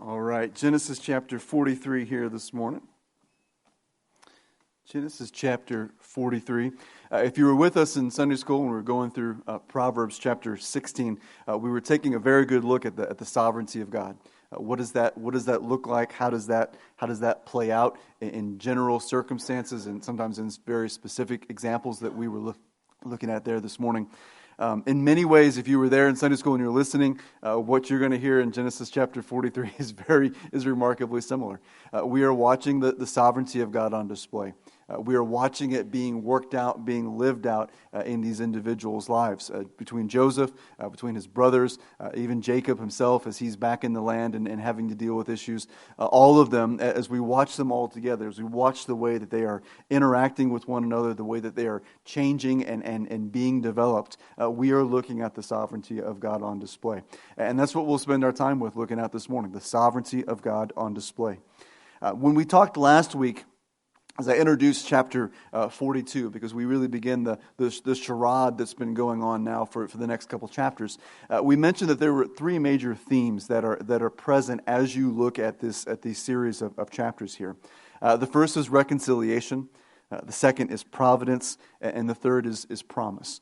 All right, Genesis chapter 43 here this morning. Genesis chapter 43. If you were with us in Sunday school when we were going through Proverbs chapter 16, we were taking a very good look at the sovereignty of God. What does that look like? How does that play out in general circumstances and sometimes in very specific examples that we were looking at there this morning? In many ways, if you were there in Sunday school and you're listening, what you're going to hear in Genesis chapter 43 is remarkably similar. We are watching the sovereignty of God on display. We are watching it being worked out, being lived out in these individuals' lives. Between Joseph, between his brothers, even Jacob himself as he's back in the land and having to deal with issues. All of them, as we watch them all together, as we watch the way that they are interacting with one another, the way that they are changing and being developed, we are looking at the sovereignty of God on display. And that's what we'll spend our time with looking at this morning, the sovereignty of God on display. When we talked last week, as I introduced chapter 42, because we really begin the charade that's been going on now for the next couple chapters, we mentioned that there were three major themes that are present as you look at these series of chapters here. The first is reconciliation, the second is providence, and the third is promise.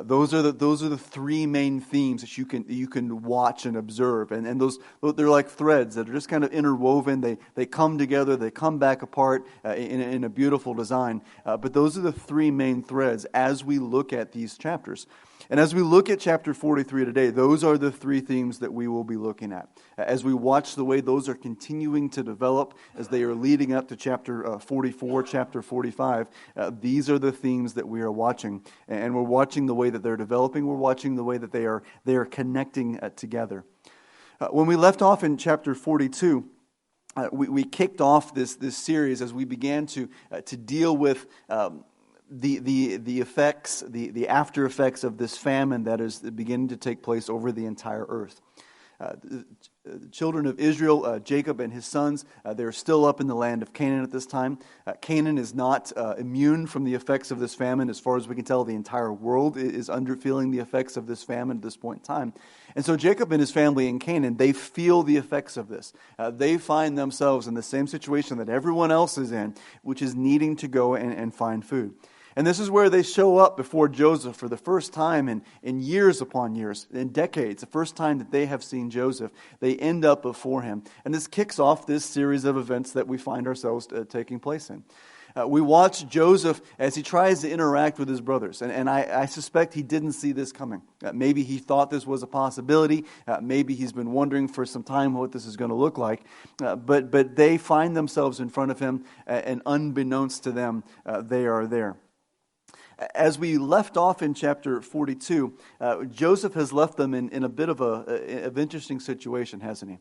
Those are the three main themes that you can watch and observe, and those they're like threads that are just kind of interwoven. They come together, they come back apart in a beautiful design. But those are the three main threads as we look at these chapters. And as we look at chapter 43 today, those are the three themes that we will be looking at. As we watch the way those are continuing to develop, as they are leading up to chapter 44, chapter 45, these are the themes that we are watching. And we're watching the way that they're developing. We're watching the way that they are connecting together. When we left off in chapter 42, we kicked off this series as we began to deal with the effects, the after effects of this famine that is beginning to take place over the entire earth. The children of Israel, Jacob and his sons, they're still up in the land of Canaan at this time. Canaan is not immune from the effects of this famine. As far as we can tell, the entire world is feeling the effects of this famine at this point in time. And so Jacob and his family in Canaan, they feel the effects of this. They find themselves in the same situation that everyone else is in, which is needing to go and find food. And this is where they show up before Joseph for the first time in years upon years, in decades. The first time that they have seen Joseph, they end up before him. And this kicks off this series of events that we find ourselves taking place in. We watch Joseph as he tries to interact with his brothers. And I suspect he didn't see this coming. Maybe he thought this was a possibility. Maybe he's been wondering for some time what this is going to look like. But they find themselves in front of him, and unbeknownst to them, they are there. As we left off in chapter 42, Joseph has left them in a bit of an interesting situation, hasn't he?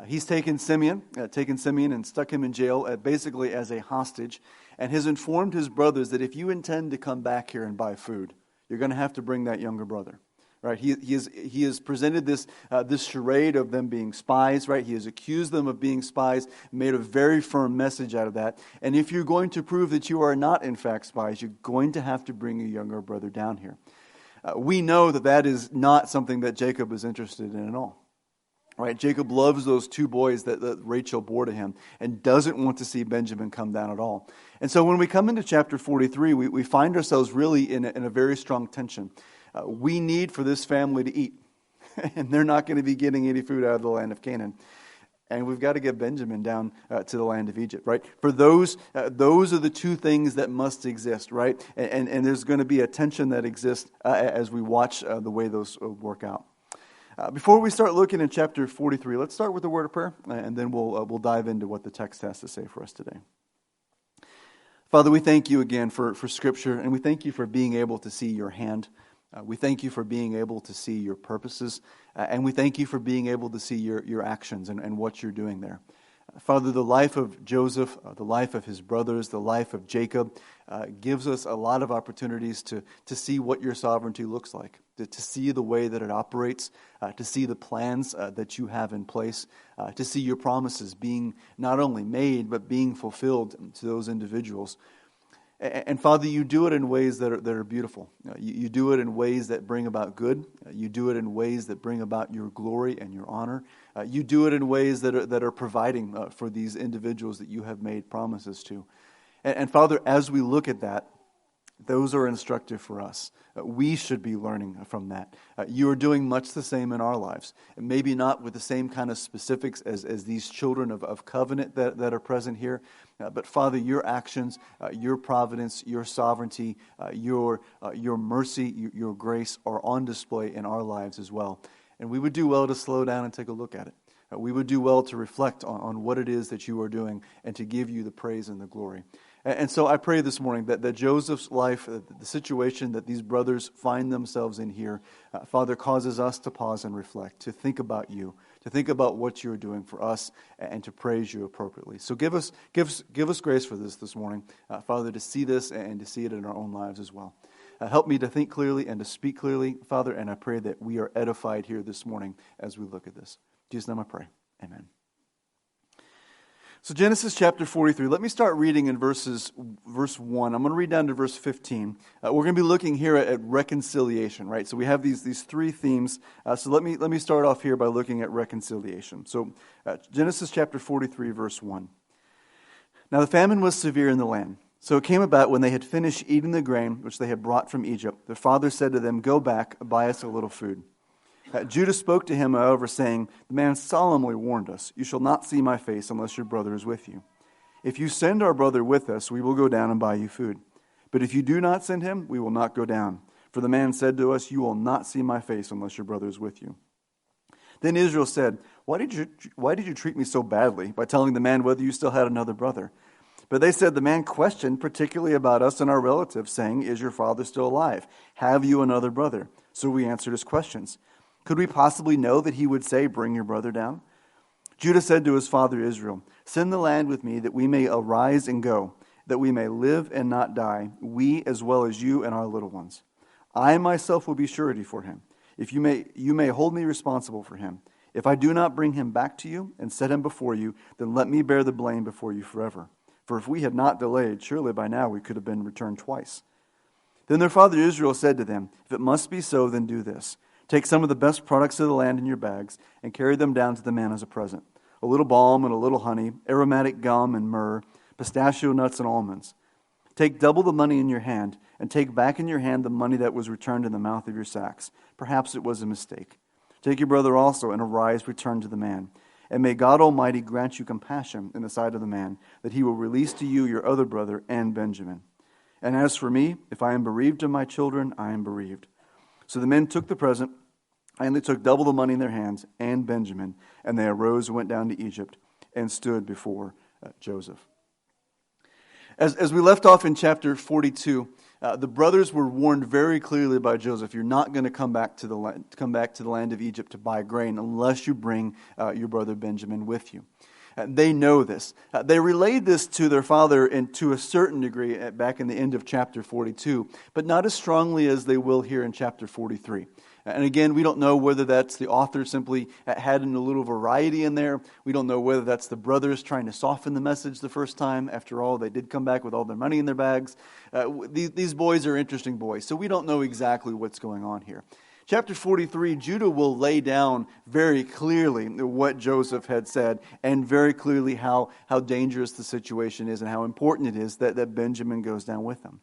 He's taken Simeon and stuck him in jail basically as a hostage, and has informed his brothers that if you intend to come back here and buy food, you're going to have to bring that younger brother. Right? He has presented this charade of them being spies. Right? He has accused them of being spies, made a very firm message out of that. And if you're going to prove that you are not in fact spies, you're going to have to bring your younger brother down here. We know that is not something that Jacob is interested in at all. Right? Jacob loves those two boys that Rachel bore to him and doesn't want to see Benjamin come down at all. And so when we come into chapter 43, we find ourselves really in a very strong tension. We need for this family to eat, and they're not going to be getting any food out of the land of Canaan. And we've got to get Benjamin down to the land of Egypt, right? For those are the two things that must exist, right? And there's going to be a tension that exists as we watch the way those work out. Before we start looking at chapter 43, let's start with the word of prayer, and then we'll dive into what the text has to say for us today. Father, we thank you again for Scripture, and we thank you for being able to see your hand. We thank you for being able to see your purposes, and we thank you for being able to see your actions and what you're doing there. Father, the life of Joseph, the life of his brothers, the life of Jacob gives us a lot of opportunities to see what your sovereignty looks like, to see the way that it operates, to see the plans that you have in place, to see your promises being not only made, but being fulfilled to those individuals. And Father, you do it in ways that are beautiful. You do it in ways that bring about good. You do it in ways that bring about your glory and your honor. You do it in ways that are providing for these individuals that you have made promises to. And Father, as we look at that, those are instructive for us. We should be learning from that. You are doing much the same in our lives. Maybe not with the same kind of specifics as these children of covenant that are present here. But Father, your actions, your providence, your sovereignty, your mercy, your grace are on display in our lives as well. And we would do well to slow down and take a look at it. We would do well to reflect on what it is that you are doing and to give you the praise and the glory. And so I pray this morning that Joseph's life, the situation that these brothers find themselves in here, Father, causes us to pause and reflect, to think about you, to think about what you are doing for us, and to praise you appropriately. So give us grace for this morning, Father, to see this and to see it in our own lives as well. Help me to think clearly and to speak clearly, Father, and I pray that we are edified here this morning as we look at this. In Jesus' name I pray. Amen. So Genesis chapter 43, let me start reading in verse 1. I'm going to read down to verse 15. We're going to be looking here at reconciliation, right? So we have these three themes. So let me start off here by looking at reconciliation. So Genesis chapter 43, verse 1. Now the famine was severe in the land. So it came about when they had finished eating the grain which they had brought from Egypt, their father said to them, "Go back, buy us a little food." Judah spoke to him, however, saying, "The man solemnly warned us, 'You shall not see my face unless your brother is with you. If you send our brother with us, we will go down and buy you food. But if you do not send him, we will not go down. For the man said to us, 'You will not see my face unless your brother is with you.' Then Israel said, 'Why did you treat me so badly by telling the man whether you still had another brother?' But they said, 'The man questioned particularly about us and our relatives, saying, "Is your father still alive? Have you another brother?" So we answered his questions. Could we possibly know that he would say, "Bring your brother down"?' Judah said to his father Israel, 'Send the land with me, that we may arise and go, that we may live and not die, we as well as you and our little ones. I myself will be surety for him. If you may hold me responsible for him. If I do not bring him back to you and set him before you, then let me bear the blame before you forever. For if we had not delayed, surely by now we could have been returned twice.' Then their father Israel said to them, 'If it must be so, then do this. Take some of the best products of the land in your bags and carry them down to the man as a present. A little balm and a little honey, aromatic gum and myrrh, pistachio nuts and almonds. Take double the money in your hand, and take back in your hand the money that was returned in the mouth of your sacks. Perhaps it was a mistake. Take your brother also, and arise, return to the man. And may God Almighty grant you compassion in the sight of the man, that he will release to you your other brother and Benjamin. And as for me, if I am bereaved of my children, I am bereaved.' So the men took the present, and they took double the money in their hands and Benjamin, and they arose and went down to Egypt and stood before Joseph." As we left off in chapter 42, the brothers were warned very clearly by Joseph, "You're not going to come back to the land of Egypt to buy grain unless you bring your brother Benjamin with you." They know this. They relayed this to their father to a certain degree back in the end of chapter 42, but not as strongly as they will here in chapter 43. And again, we don't know whether that's the author simply adding a little variety in there. We don't know whether that's the brothers trying to soften the message the first time. After all, they did come back with all their money in their bags. These boys are interesting boys, so we don't know exactly what's going on here. Chapter 43, Judah will lay down very clearly what Joseph had said and very clearly how dangerous the situation is and how important it is that Benjamin goes down with them.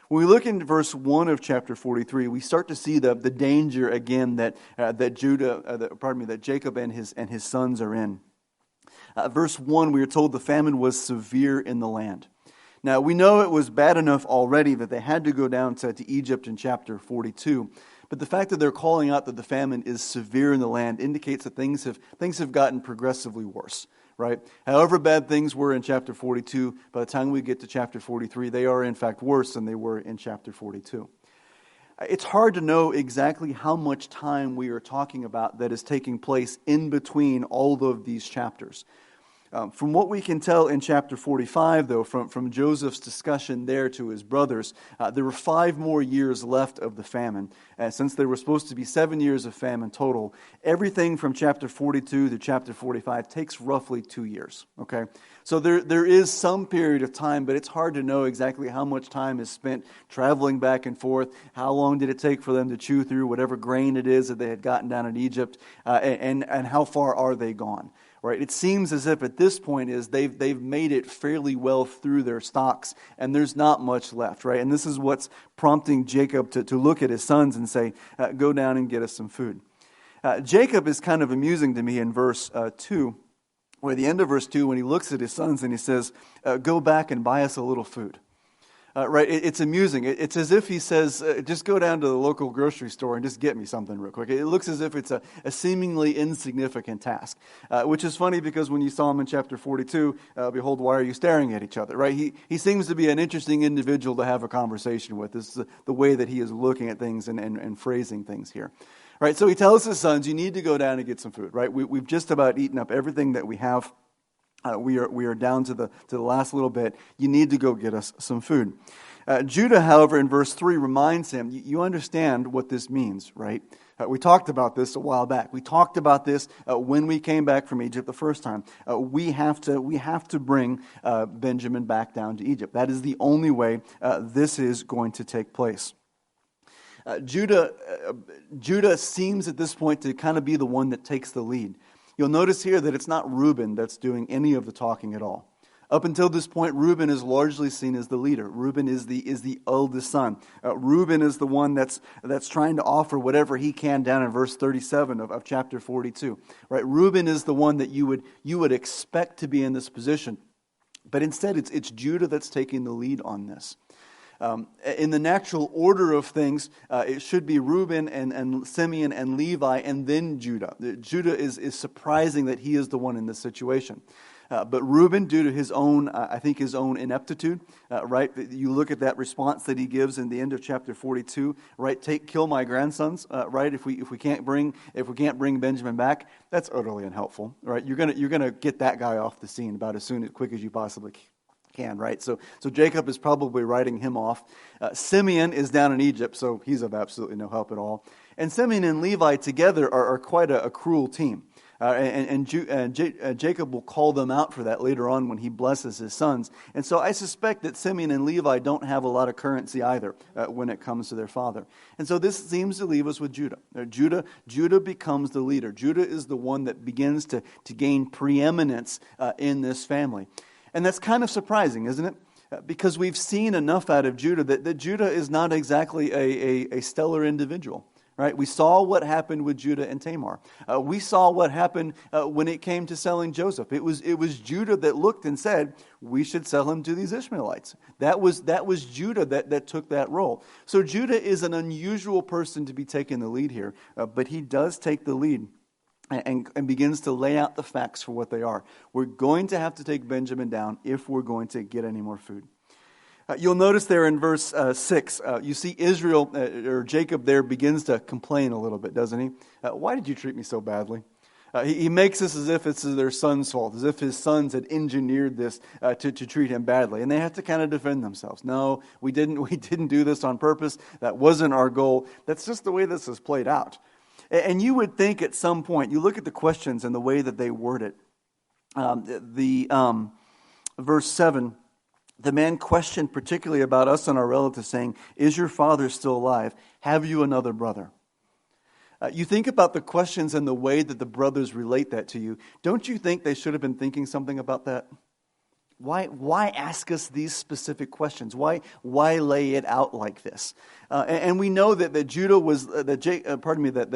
When we look in verse 1 of chapter 43, we start to see the danger again that Jacob and his sons are in. Verse 1, we are told the famine was severe in the land. Now, we know it was bad enough already that they had to go down to Egypt in chapter 42. But the fact that they're calling out that the famine is severe in the land indicates that things have gotten progressively worse, right? However bad things were in chapter 42, by the time we get to chapter 43, they are in fact worse than they were in chapter 42. It's hard to know exactly how much time we are talking about that is taking place in between all of these chapters. From what we can tell in chapter 45, though, from Joseph's discussion there to his brothers, there were 5 more years left of the famine. Since there were supposed to be 7 years of famine total, everything from chapter 42 to chapter 45 takes roughly 2 years. Okay, so there is some period of time, but it's hard to know exactly how much time is spent traveling back and forth. How long did it take for them to chew through whatever grain it is that they had gotten down in Egypt, and how far are they gone? Right, it seems as if at this point they've made it fairly well through their stocks, and there's not much left. Right, and this is what's prompting Jacob to look at his sons and say, "Go down and get us some food." Jacob is kind of amusing to me in verse 2, where at the end of verse 2, when he looks at his sons and he says, "Go back and buy us a little food." Right, it's amusing. It's as if he says, just go down to the local grocery store and just get me something real quick. It looks as if it's a seemingly insignificant task, which is funny because when you saw him in chapter 42, behold, why are you staring at each other? Right, he seems to be an interesting individual to have a conversation with. This is the way that he is looking at things and phrasing things here. Right, so he tells his sons, you need to go down and get some food. Right, we've just about eaten up everything that we have. We are down to the last little bit. You need to go get us some food. Judah, however, in verse 3 reminds him, you understand what this means, right? We talked about this a while back. We talked about this when we came back from Egypt the first time. We have to bring Benjamin back down to Egypt. That is the only way this is going to take place. Judah seems at this point to kind of be the one that takes the lead. You'll notice here that it's not Reuben that's doing any of the talking at all. Up until this point, Reuben is largely seen as the leader. Reuben is the eldest son. Reuben is the one that's trying to offer whatever he can down in verse 37 of chapter 42. Right? Reuben is the one that you would expect to be in this position, but instead it's Judah that's taking the lead on this. In the natural order of things, it should be Reuben and Simeon and Levi and then Judah. Judah is surprising that he is the one in this situation. But Reuben, due to his own ineptitude, right? You look at that response that he gives in the end of chapter 42, right? Kill my grandsons, right? If we can't bring Benjamin back, that's utterly unhelpful, right? You're gonna get that guy off the scene about as quick as you possibly can, right? So Jacob is probably writing him off. Simeon is down in Egypt, so he's of absolutely no help at all. And Simeon and Levi together are quite a cruel team. Jacob will call them out for that later on when he blesses his sons. And so I suspect that Simeon and Levi don't have a lot of currency either when it comes to their father. And so this seems to leave us with Judah. Judah becomes the leader. Judah is the one that begins to gain preeminence in this family. And that's kind of surprising, isn't it? Because we've seen enough out of Judah that Judah is not exactly a stellar individual. Right? We saw what happened with Judah and Tamar. We saw what happened when it came to selling Joseph. It was Judah that looked and said, we should sell him to these Ishmaelites. That was Judah that took that role. So Judah is an unusual person to be taking the lead here, but he does take the lead. And begins to lay out the facts for what they are. We're going to have to take Benjamin down if we're going to get any more food. You'll notice there in verse 6, you see Israel, or Jacob there, begins to complain a little bit, doesn't he? Why did you treat me so badly? He makes this as if it's their son's fault, as if his sons had engineered this to treat him badly. And they have to kind of defend themselves. No, we didn't do this on purpose. That wasn't our goal. That's just the way this is played out. And you would think at some point, you look at the questions and the way that they word it. Verse 7, the man questioned particularly about us and our relatives, saying, is your father still alive? Have you another brother? You think about the questions and the way that the brothers relate that to you. Don't you think they should have been thinking something about that? Why ask us these specific questions? Why lay it out like this? And we know that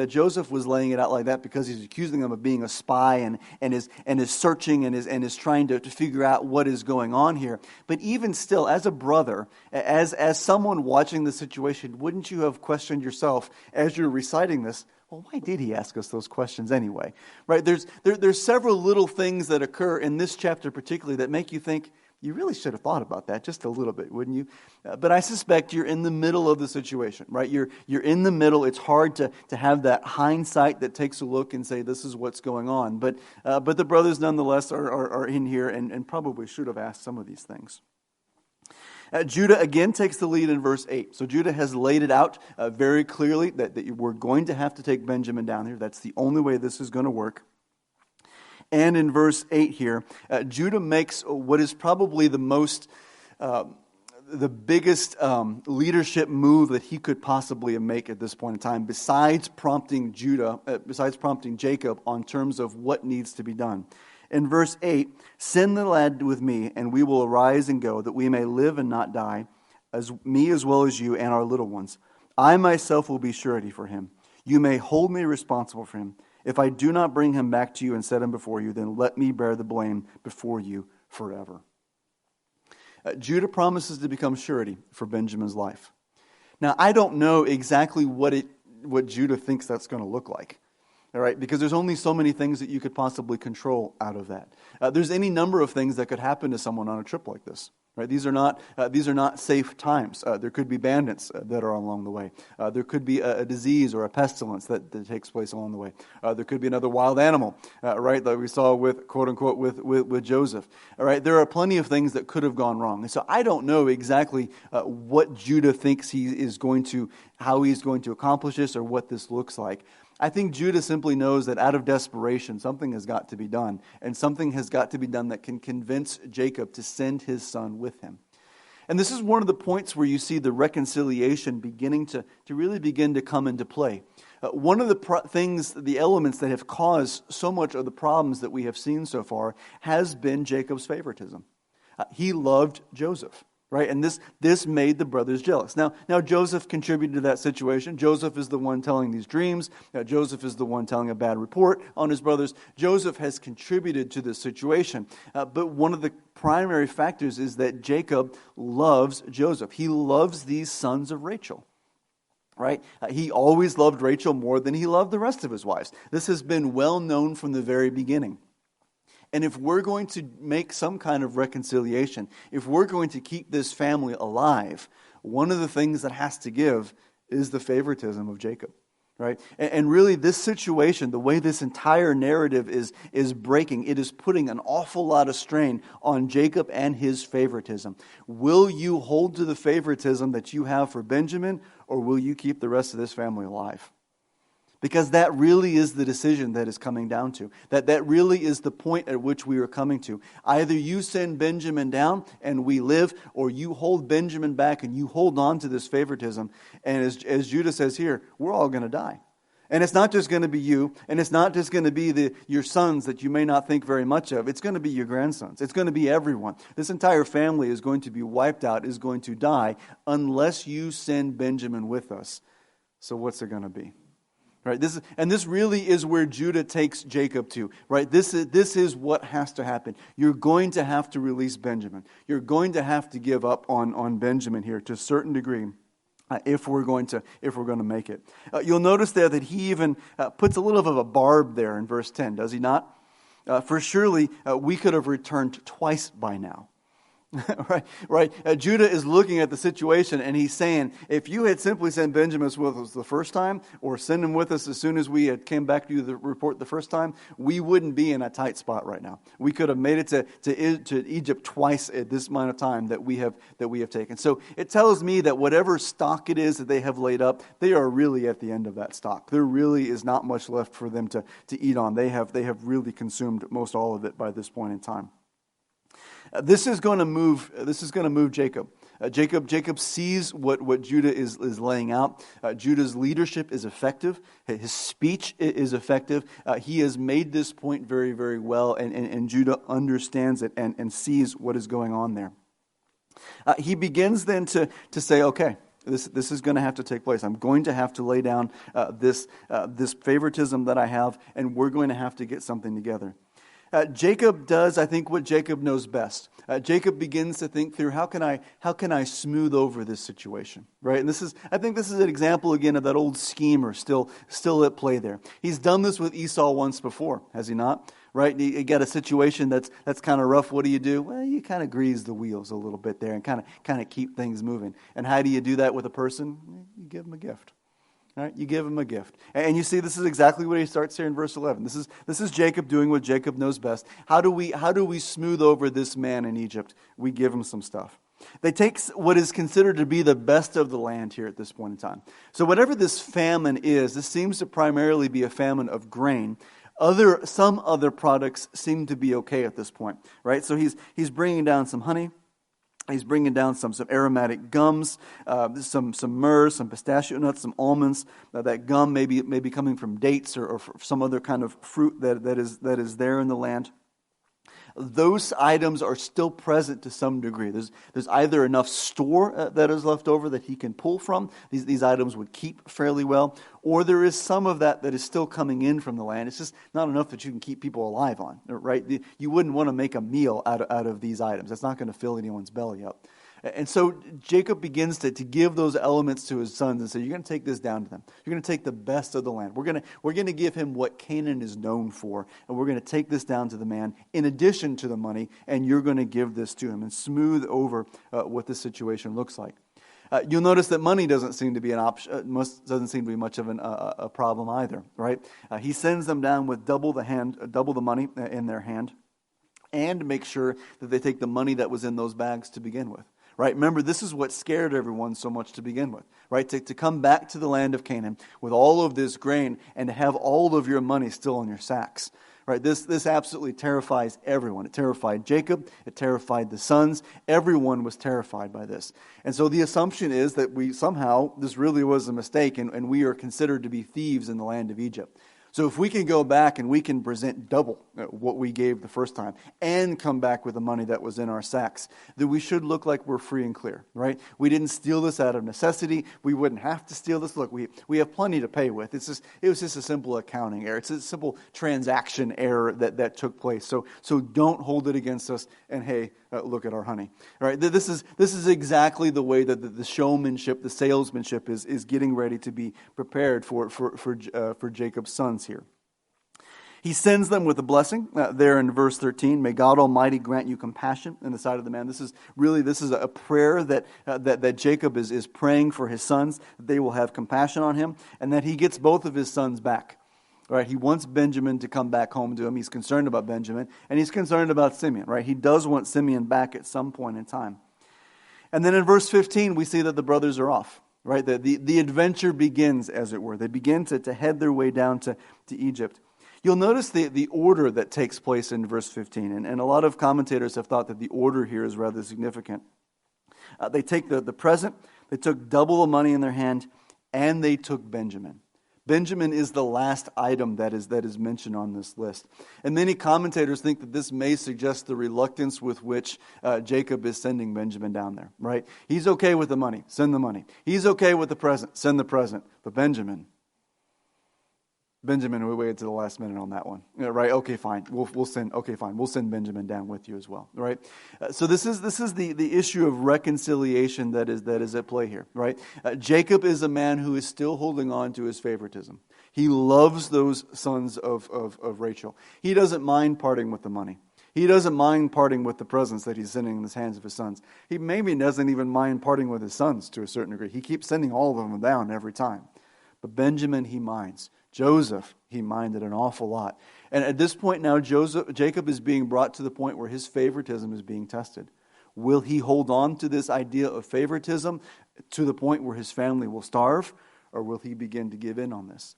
Joseph was laying it out like that because he's accusing them of being a spy and is searching and is trying to figure out what is going on here. But even still, as a brother, as someone watching the situation, wouldn't you have questioned yourself as you're reciting this? Well, why did he ask us those questions anyway? Right? There's several little things that occur in this chapter particularly that make you think, You really should have thought about that just a little bit, wouldn't you? But I suspect you're in the middle of the situation, right? You're in the middle. It's hard to have that hindsight that takes a look and say, this is what's going on. But the brothers nonetheless are in here and probably should have asked some of these things. Judah again takes the lead in verse 8. So Judah has laid it out very clearly that we're going to have to take Benjamin down here. That's the only way this is going to work. And in verse 8 here, Judah makes what is probably the biggest leadership move that he could possibly make at this point in time, besides prompting Jacob on terms of what needs to be done. In verse 8, send the lad with me, and we will arise and go, that we may live and not die, as well as you and our little ones. I myself will be surety for him. You may hold me responsible for him. If I do not bring him back to you and set him before you, then let me bear the blame before you forever. Judah promises to become surety for Benjamin's life. Now, I don't know exactly what Judah thinks that's going to look like. All right, because there's only so many things that you could possibly control out of that. There's any number of things that could happen to someone on a trip like this. Right? These are not safe times. There could be bandits that are along the way. There could be a disease or a pestilence that takes place along the way. There could be another wild animal, right? Like we saw with quote unquote with Joseph. All right, there are plenty of things that could have gone wrong. And so I don't know exactly what Judah thinks how he's going to accomplish this or what this looks like. I think Judah simply knows that out of desperation, something has got to be done. And something has got to be done that can convince Jacob to send his son with him. And this is one of the points where you see the reconciliation beginning to really begin to come into play. One of the elements that have caused so much of the problems that we have seen so far has been Jacob's favoritism. He loved Joseph. Right, and this made the brothers jealous. Now Joseph contributed to that situation. Joseph is the one telling these dreams. Joseph is the one telling a bad report on his brothers. Joseph has contributed to this situation. But one of the primary factors is that Jacob loves Joseph. He loves these sons of Rachel. Right? He always loved Rachel more than he loved the rest of his wives. This has been well known from the very beginning. And if we're going to make some kind of reconciliation, if we're going to keep this family alive, one of the things that has to give is the favoritism of Jacob, right? And really this situation, the way this entire narrative is breaking, it is putting an awful lot of strain on Jacob and his favoritism. Will you hold to the favoritism that you have for Benjamin, or will you keep the rest of this family alive? Because that really is the decision that is coming down to. That really is the point at which we are coming to. Either you send Benjamin down and we live, or you hold Benjamin back and you hold on to this favoritism. And as Judah says here, we're all going to die. And it's not just going to be you, and it's not just going to be your sons that you may not think very much of. It's going to be your grandsons. It's going to be everyone. This entire family is going to be wiped out, is going to die, unless you send Benjamin with us. So what's it going to be? Right, this really is where Judah takes Jacob to. Right, this is what has to happen. You're going to have to release Benjamin. You're going to have to give up on Benjamin here to a certain degree, if we're going to make it. You'll notice there that he even puts a little of a barb there in verse 10. Does he not? For surely we could have returned twice by now. Right. Judah is looking at the situation and he's saying, if you had simply sent Benjamin with us the first time, or send him with us as soon as we had came back to you the report the first time, we wouldn't be in a tight spot right now. We could have made it to Egypt twice at this amount of time that we have taken. So it tells me that whatever stock it is that they have laid up, they are really at the end of that stock. There really is not much left for them to eat on. They have really consumed most all of it by this point in time. This is going to move Jacob. Jacob sees what Judah is laying out. Judah's leadership is effective. His speech is effective. He has made this point very, very well, and Judah understands it and sees what is going on there. He begins then to say, okay, this is going to have to take place. I'm going to have to lay down this favoritism that I have, and we're going to have to get something together. Jacob does, I think, what Jacob knows best. Jacob begins to think through how can I smooth over this situation, right? And I think this is an example again of that old schemer still at play there. He's done this with Esau once before, has he not? right? You got a situation that's kind of rough. What do? Well, you kind of grease the wheels a little bit there and kind of keep things moving. And how do you do that with a person? You give them a gift. All right, you give him a gift. And you see, this is exactly what he starts here in verse 11. This is Jacob doing what Jacob knows best. How do we smooth over this man in Egypt? We give him some stuff. They take what is considered to be the best of the land here at this point in time. So whatever this famine is, this seems to primarily be a famine of grain. Some other products seem to be okay at this point, right? So he's bringing down some honey. He's bringing down some aromatic gums, some myrrh, some pistachio nuts, some almonds. That gum may be coming from dates or some other kind of fruit that is there in the land. Those items are still present to some degree. There's either enough store that is left over that he can pull from. These items would keep fairly well. Or there is some of that is still coming in from the land. It's just not enough that you can keep people alive on, right? You wouldn't want to make a meal out of these items. That's not going to fill anyone's belly up. And so Jacob begins to give those elements to his sons and say, you're going to take this down to them. You're going to take the best of the land. We're going to give him what Canaan is known for, and we're going to take this down to the man in addition to the money, and you're going to give this to him and smooth over what the situation looks like. You'll notice that money doesn't seem to be an option. Doesn't seem to be much of a problem either, right? He sends them down with double the money in their hand, and make sure that they take the money that was in those bags to begin with. Right? Remember, this is what scared everyone so much to begin with. Right? To come back to the land of Canaan with all of this grain and to have all of your money still in your sacks. Right? This absolutely terrifies everyone. It terrified Jacob. It terrified the sons. Everyone was terrified by this. And so the assumption is that this really was a mistake and we are considered to be thieves in the land of Egypt. So if we can go back and we can present double what we gave the first time and come back with the money that was in our sacks, then we should look like we're free and clear, right? We didn't steal this out of necessity. We wouldn't have to steal this. Look, we have plenty to pay with. It was just a simple accounting error. It's a simple transaction error that took place. So don't hold it against us. And hey, look at our honey. All right? This is exactly the way that the showmanship, the salesmanship is getting ready to be prepared for Jacob's sons here. He sends them with a blessing there in verse 13. May God Almighty grant you compassion in the sight of the man. This is a prayer that Jacob is praying for his sons, that they will have compassion on him, and that he gets both of his sons back. Right? He wants Benjamin to come back home to him. He's concerned about Benjamin, and he's concerned about Simeon. Right? He does want Simeon back at some point in time. And then in verse 15, we see that the brothers are off. Right? The adventure begins, as it were. They begin to head their way down to Egypt. You'll notice the order that takes place in verse 15, and a lot of commentators have thought that the order here is rather significant. They take the present, they took double the money in their hand, and they took Benjamin. Benjamin is the last item that is mentioned on this list. And many commentators think that this may suggest the reluctance with which Jacob is sending Benjamin down there, right? He's okay with the money, send the money. He's okay with the present, send the present. But Benjamin, we waited to the last minute on that one, right? Okay, fine. We'll send. Okay, fine. We'll send Benjamin down with you as well, right? So this is the issue of reconciliation that is at play here, right? Jacob is a man who is still holding on to his favoritism. He loves those sons of Rachel. He doesn't mind parting with the money. He doesn't mind parting with the presents that he's sending in the hands of his sons. He maybe doesn't even mind parting with his sons to a certain degree. He keeps sending all of them down every time. But Benjamin, he minds. Joseph, he minded an awful lot. And at this point now, Jacob is being brought to the point where his favoritism is being tested. Will he hold on to this idea of favoritism to the point where his family will starve, or will he begin to give in on this?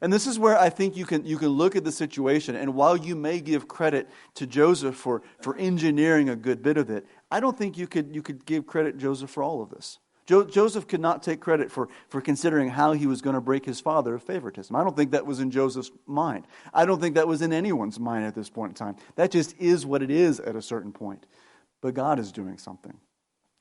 And this is where I think you can look at the situation, and while you may give credit to Joseph for engineering a good bit of it, I don't think you could give credit to Joseph for all of this. Joseph could not take credit for considering how he was going to break his father of favoritism. I don't think that was in Joseph's mind. I don't think that was in anyone's mind at this point in time. That just is what it is at a certain point. But God is doing something.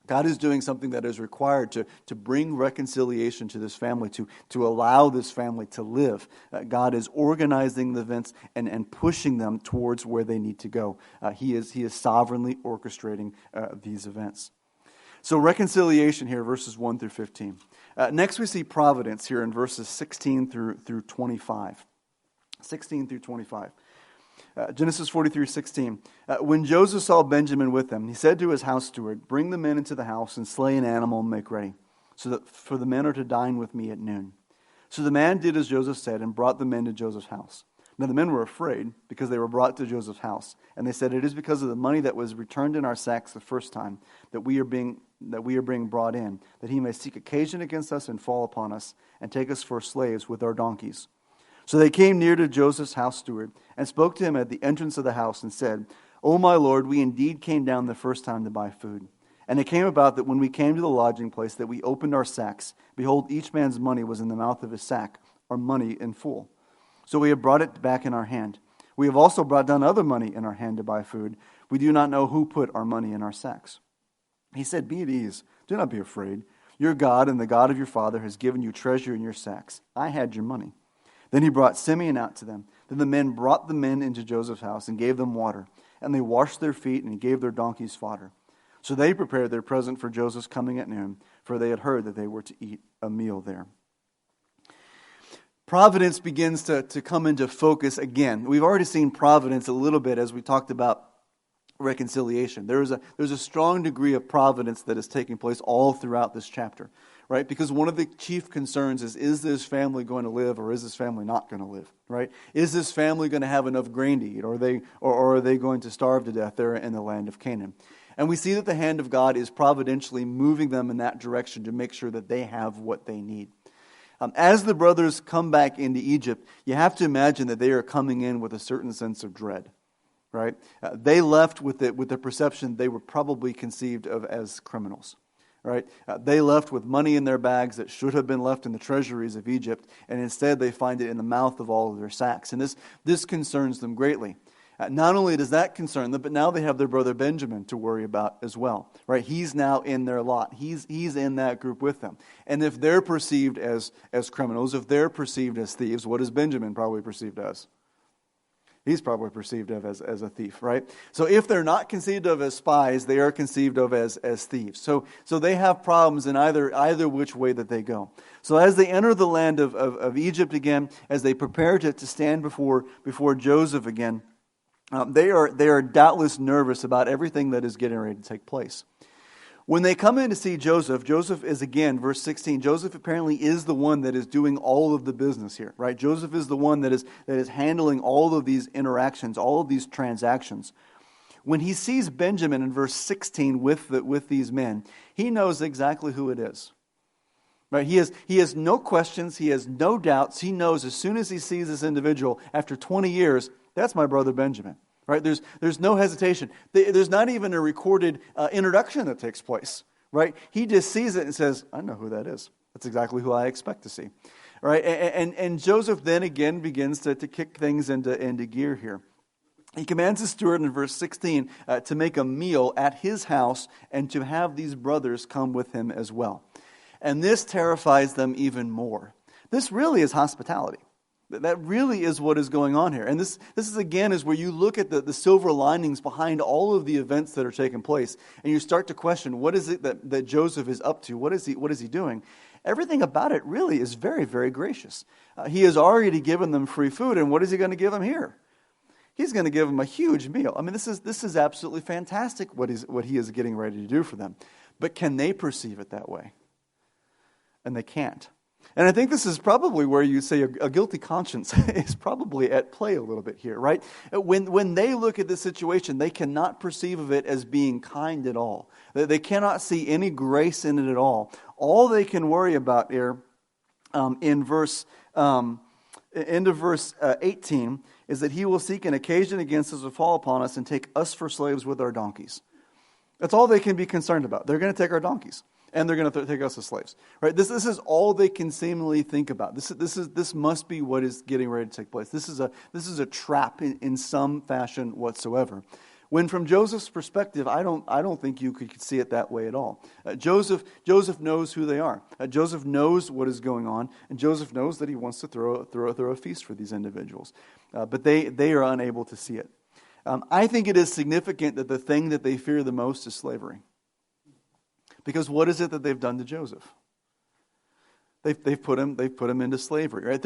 God is doing something that is required to bring reconciliation to this family, to allow this family to live. God is organizing the events and pushing them towards where they need to go. He is sovereignly orchestrating these events. So reconciliation here, verses 1 through 15. Next we see providence here in verses 16 through 25. 16 through 25. Genesis 43:16. When Joseph saw Benjamin with them, he said to his house steward, "Bring the men into the house and slay an animal and make ready, so that for the men are to dine with me at noon." So the man did as Joseph said and brought the men to Joseph's house. Now the men were afraid because they were brought to Joseph's house, and they said, "It is because of the money that was returned in our sacks the first time that we are being brought in, that he may seek occasion against us and fall upon us and take us for slaves with our donkeys." So they came near to Joseph's house steward and spoke to him at the entrance of the house and said, "O my lord, we indeed came down the first time to buy food. And it came about that when we came to the lodging place that we opened our sacks. Behold, each man's money was in the mouth of his sack, our money in full. So we have brought it back in our hand. We have also brought down other money in our hand to buy food. We do not know who put our money in our sacks." He said, "Be at ease. Do not be afraid. Your God and the God of your father has given you treasure in your sacks. I had your money." Then he brought Simeon out to them. Then the men brought the men into Joseph's house and gave them water. And they washed their feet and gave their donkeys fodder. So they prepared their present for Joseph's coming at noon, for they had heard that they were to eat a meal there. Providence begins to come into focus again. We've already seen providence a little bit as we talked about reconciliation. There's a strong degree of providence that is taking place all throughout this chapter, right? Because one of the chief concerns is this family going to live or is this family not going to live, right? Is this family going to have enough grain to eat, or are they going to starve to death there in the land of Canaan? And we see that the hand of God is providentially moving them in that direction to make sure that they have what they need. As the brothers come back into Egypt, you have to imagine that they are coming in with a certain sense of dread, right? They left with the perception they were probably conceived of as criminals, right? They left with money in their bags that should have been left in the treasuries of Egypt, and instead they find it in the mouth of all of their sacks. And this concerns them greatly. Not only does that concern them, but now they have their brother Benjamin to worry about as well, right? He's now in their lot. He's in that group with them. And if they're perceived as criminals, if they're perceived as thieves, what is Benjamin probably perceived as? He's probably perceived of as a thief, right? So if they're not conceived of as spies, they are conceived of as thieves. So they have problems in either which way that they go. So as they enter the land of Egypt again, as they prepare to stand before Joseph again, they are doubtless nervous about everything that is getting ready to take place. When they come in to see Joseph is again, verse 16, Joseph apparently is the one that is doing all of the business here, right? Joseph is the one that is handling all of these interactions, all of these transactions. When he sees Benjamin in verse 16 with these men, he knows exactly who it is. Right? He has no questions, he has no doubts. He knows as soon as he sees this individual after 20 years, that's my brother Benjamin, right? There's no hesitation. There's not even a recorded introduction that takes place, right? He just sees it and says, "I know who that is. That's exactly who I expect to see," right? And Joseph then again begins to kick things into gear here. He commands his steward in verse 16 to make a meal at his house and to have these brothers come with him as well. And this terrifies them even more. This really is hospitality. That really is what is going on here. And this is again is where you look at the silver linings behind all of the events that are taking place, and you start to question, what is it that Joseph is up to? What is he doing? Everything about it really is very, very gracious. He has already given them free food, and what is he going to give them here? He's going to give them a huge meal. I mean, this is absolutely fantastic what he is getting ready to do for them. But can they perceive it that way? And they can't. And I think this is probably where you say a guilty conscience is probably at play a little bit here, right? When they look at this situation, they cannot perceive of it as being kind at all. They cannot see any grace in it at all. All they can worry about here end of verse 18 is that he will seek an occasion against us to fall upon us and take us for slaves with our donkeys. That's all they can be concerned about. They're going to take our donkeys. And they're going to take us as slaves, right? This is all they can seemingly think about. This must be what is getting ready to take place. This is a trap in some fashion whatsoever. When from Joseph's perspective, I don't think you could see it that way at all. Joseph knows who they are. Joseph knows what is going on, and Joseph knows that he wants to throw a feast for these individuals, but they are unable to see it. I think it is significant that the thing that they fear the most is slavery. Because what is it that they've done to Joseph? They've put him into slavery, right?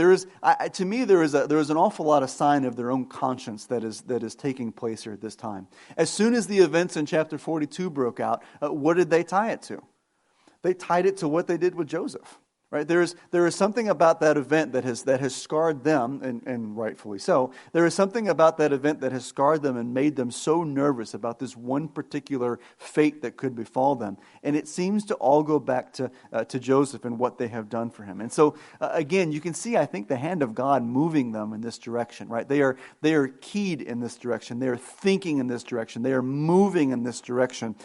To me, there is an awful lot of sign of their own conscience that is taking place here at this time. As soon as the events in chapter 42 broke out, what did they tie it to? They tied it to what they did with Joseph. Right? There is something about that event that has scarred them, and rightfully so. There is something about that event that has scarred them and made them so nervous about this one particular fate that could befall them. And it seems to all go back to Joseph and what they have done for him. And so, again, you can see, I think, the hand of God moving them in this direction. Right? They are keyed in this direction. They are thinking in this direction. They are moving in this direction,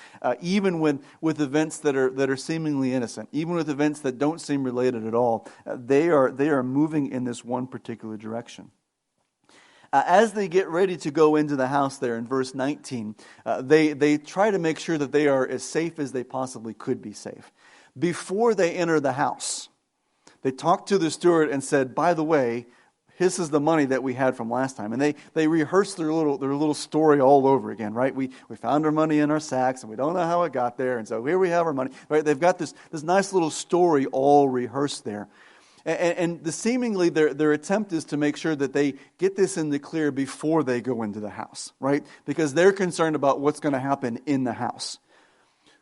even with events that are seemingly innocent, even with events that don't seem related at all. They are moving in this one particular direction. As they get ready to go into the house there in verse 19, they try to make sure that they are as safe as they possibly could be safe. Before they enter the house, they talked to the steward and said, by the way, this is the money that we had from last time. And they rehearsed their little story all over again, right? We found our money in our sacks, and we don't know how it got there, and so here we have our money. Right? They've got this nice little story all rehearsed there. And seemingly their attempt is to make sure that they get this in the clear before they go into the house, right? Because they're concerned about what's going to happen in the house.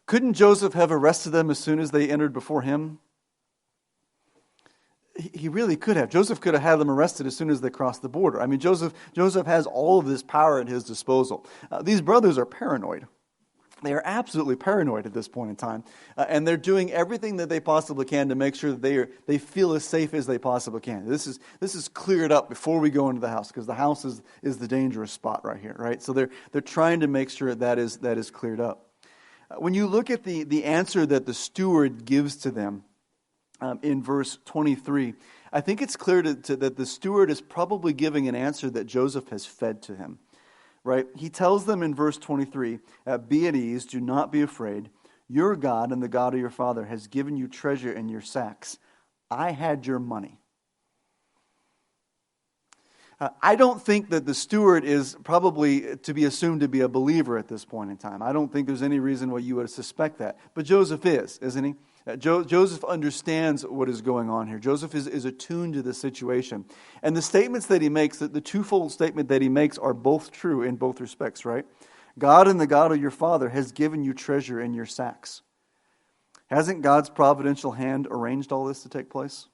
Couldn't Joseph have arrested them as soon as they entered before him? He really could have. Joseph could have had them arrested as soon as they crossed the border. I mean, Joseph has all of this power at his disposal. These brothers are paranoid. They are absolutely paranoid at this point in time. And they're doing everything that they possibly can to make sure that they feel as safe as they possibly can. This is cleared up before we go into the house, because the house is the dangerous spot right here, right? So they're trying to make sure that is cleared up. When you look at the answer that the steward gives to them, in verse 23, I think it's clear that the steward is probably giving an answer that Joseph has fed to him. Right? He tells them in verse 23, be at ease, do not be afraid. Your God and the God of your father has given you treasure in your sacks. I had your money. I don't think that the steward is probably to be assumed to be a believer at this point in time. I don't think there's any reason why you would suspect that. But Joseph is, isn't he? Joseph understands what is going on here. Joseph is attuned to the situation. And the statements that he makes, the twofold statement that he makes, are both true in both respects, right? God and the God of your father has given you treasure in your sacks. Hasn't God's providential hand arranged all this to take place?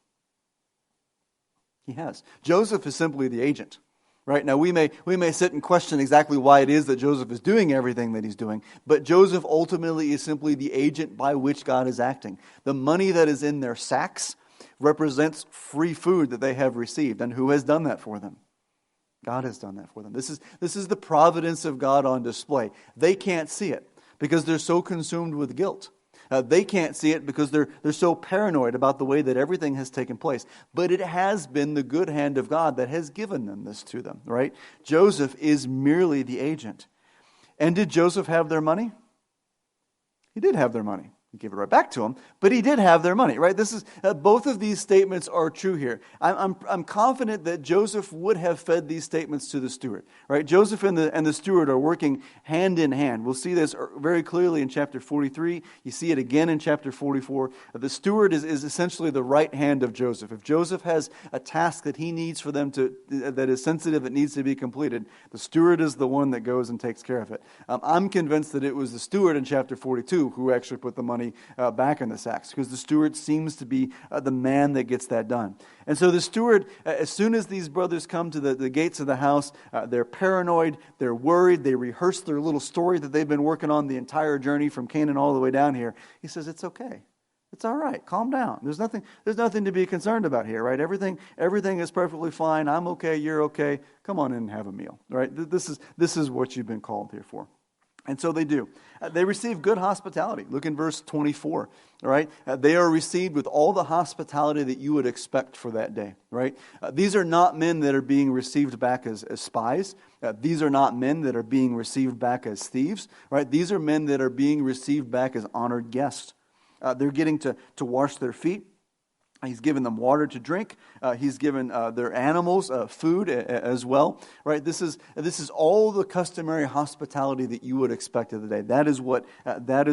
He has. Joseph is simply the agent. Right? Now, we may sit and question exactly why it is that Joseph is doing everything that he's doing, but Joseph ultimately is simply the agent by which God is acting. The money that is in their sacks represents free food that they have received. And who has done that for them? God has done that for them. This is the providence of God on display. They can't see it because they're so consumed with guilt. They can't see it because they're so paranoid about the way that everything has taken place. But it has been the good hand of God that has given them this to them, right? Joseph is merely the agent. And did Joseph have their money? He did have their money. He gave it right back to them, but he did have their money, right? This is both of these statements are true here. I'm confident that Joseph would have fed these statements to the steward, right? Joseph and the steward are working hand in hand. We'll see this very clearly in chapter 43. You see it again in chapter 44. The steward is essentially the right hand of Joseph. If Joseph has a task that he needs for them that is sensitive, that needs to be completed, the steward is the one that goes and takes care of it. I'm convinced that it was the steward in chapter 42 who actually put the money back in the sacks, because the steward seems to be the man that gets that done. And so the steward, as soon as these brothers come to the gates of the house, they're paranoid, they're worried, they rehearse their little story that they've been working on the entire journey from Canaan all the way down here. He says, it's okay. It's all right. Calm down. There's nothing to be concerned about here, right? Everything is perfectly fine. I'm okay. You're okay. Come on in and have a meal, right? This is what you've been called here for. And so they do. They receive good hospitality. Look in verse 24, right? They are received with all the hospitality that you would expect for that day, right? These are not men that are being received back as spies. These are not men that are being received back as thieves, right? These are men that are being received back as honored guests. They're getting to wash their feet. He's given them water to drink. He's given their animals food as well. Right? This is all the customary hospitality that you would expect of the day. That is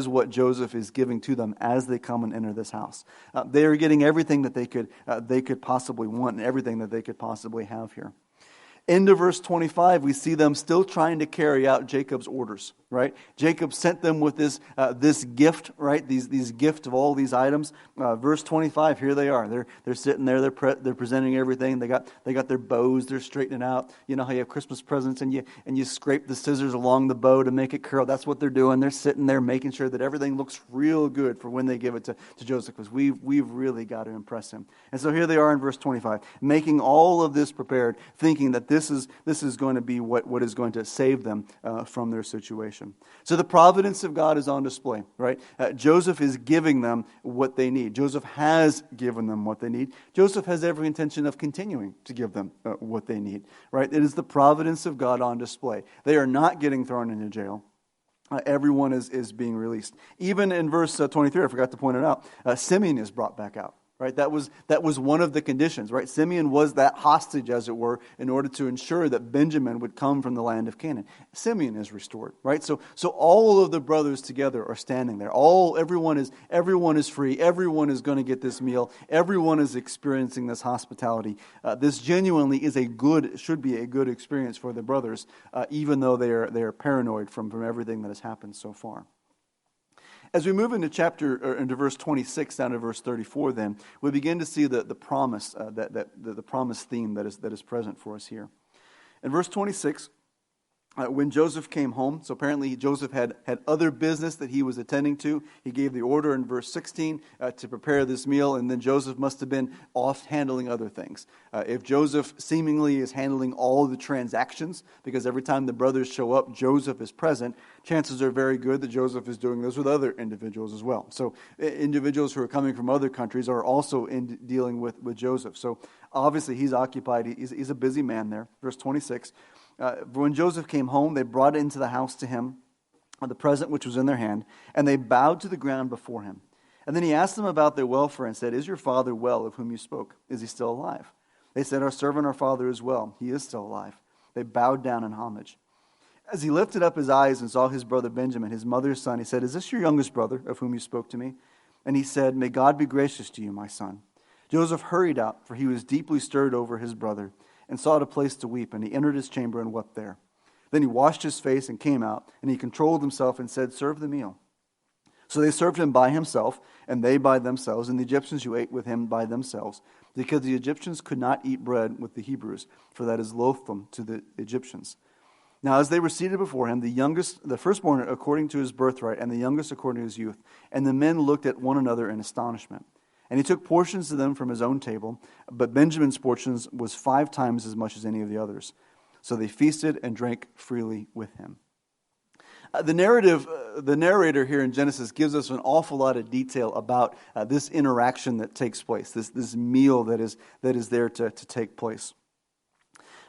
what Joseph is giving to them as they come and enter this house. They are getting everything that they could possibly want and everything that they could possibly have here. Into verse 25, we see them still trying to carry out Jacob's orders, right? Jacob sent them with this gift, right? These gift of all these items. Verse 25, here they are. They're sitting there. They're presenting everything. They got their bows. They're straightening out. You know how you have Christmas presents and you scrape the scissors along the bow to make it curl. That's what they're doing. They're sitting there making sure that everything looks real good for when they give it to Joseph, because we've really got to impress him. And so here they are in verse 25, making all of this prepared, thinking that this is going to be what is going to save them from their situation. So the providence of God is on display, right? Joseph is giving them what they need. Joseph has given them what they need. Joseph has every intention of continuing to give them what they need, right? It is the providence of God on display. They are not getting thrown into jail. Everyone is being released. Even in verse 23, I forgot to point it out, Simeon is brought back out. Right, that was one of the conditions. Right, Simeon was that hostage, as it were, in order to ensure that Benjamin would come from the land of Canaan. Simeon is restored. Right, so all of the brothers together are standing there. Everyone is free. Everyone is going to get this meal. Everyone is experiencing this hospitality. This genuinely should be a good experience for the brothers, even though they are paranoid from everything that has happened so far. As we move into verse 26 down to verse 34, then we begin to see the promise the promise theme that is present for us here. In verse 26, when Joseph came home, so apparently Joseph had other business that he was attending to. He gave the order in verse 16 to prepare this meal, and then Joseph must have been off handling other things. If Joseph seemingly is handling all the transactions, because every time the brothers show up, Joseph is present, chances are very good that Joseph is doing this with other individuals as well. So individuals who are coming from other countries are also dealing with Joseph. So obviously he's occupied. He's a busy man there. Verse 26. When Joseph came home, they brought into the house to him the present which was in their hand, and they bowed to the ground before him. And then he asked them about their welfare and said, "Is your father well, of whom you spoke? Is he still alive?" They said, "Our servant, our father, is well. He is still alive." They bowed down in homage. As he lifted up his eyes and saw his brother Benjamin, his mother's son, he said, "Is this your youngest brother, of whom you spoke to me?" And he said, "May God be gracious to you, my son." Joseph hurried out, for he was deeply stirred over his brother, and sought a place to weep, and he entered his chamber and wept there. Then he washed his face and came out, and he controlled himself and said, "Serve the meal." So they served him by himself, and they by themselves, and the Egyptians who ate with him by themselves, because the Egyptians could not eat bread with the Hebrews, for that is loathsome to the Egyptians. Now as they were seated before him, the firstborn according to his birthright, and the youngest according to his youth, and the men looked at one another in astonishment. And he took portions to them from his own table, but Benjamin's portions was 5 times as much as any of the others. So they feasted and drank freely with him. The narrator here in Genesis gives us an awful lot of detail about this interaction that takes place, this meal that is there to take place.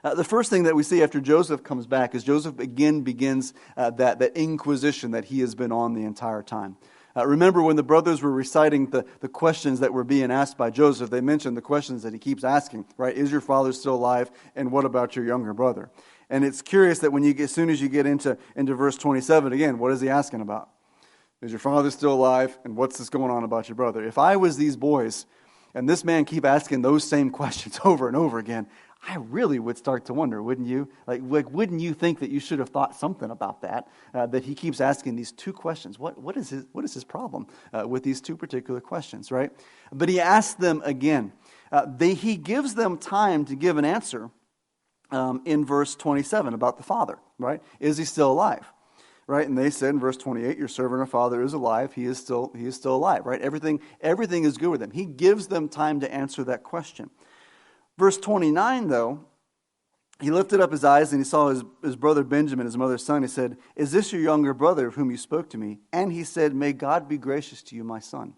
The first thing that we see after Joseph comes back is Joseph again begins that inquisition that he has been on the entire time. Remember when the brothers were reciting the questions that were being asked by Joseph, they mentioned the questions that he keeps asking, right? Is your father still alive? And what about your younger brother? And it's curious that as soon as you get into verse 27, again, what is he asking about? Is your father still alive? And what's this going on about your brother? If I was these boys, and this man keep asking those same questions over and over again, I really would start to wonder, wouldn't you? Like wouldn't you think that you should have thought something about that? That he keeps asking these 2 questions. What is his problem with these 2 particular questions, right? But he asks them again. He gives them time to give an answer in verse 27 about the father, right? Is he still alive? Right? And they said in verse 28, "Your servant our father is alive. He is still alive." Right? Everything is good with him. He gives them time to answer that question. Verse 29, though, he lifted up his eyes and he saw his brother Benjamin, his mother's son. He said, "Is this your younger brother of whom you spoke to me?" And he said, "May God be gracious to you, my son."